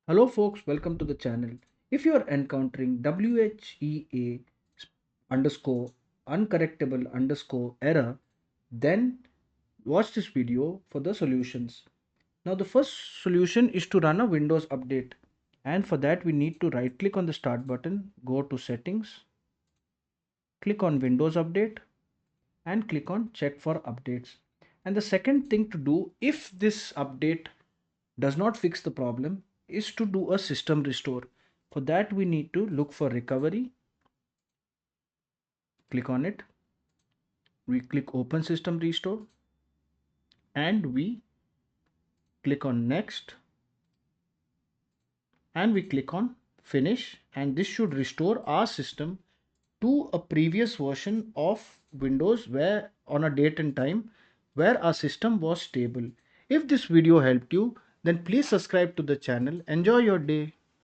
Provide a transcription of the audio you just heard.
Hello folks, welcome to the channel. If you are encountering WHEA underscore uncorrectable underscore error, then watch this video for the solutions. Now the first solution is to run a Windows update, and for that we need to right click on the start button, go to settings, click on Windows update and click on check for updates. And the second thing to do if this update does not fix the problem is to do a system restore. For that we need to look for recovery, click on it, we click open system restore and we click on next and we click on finish, and this should restore our system to a previous version of Windows where on a date and time where our system was stable. If this video helped you, then please subscribe to the channel. Enjoy your day.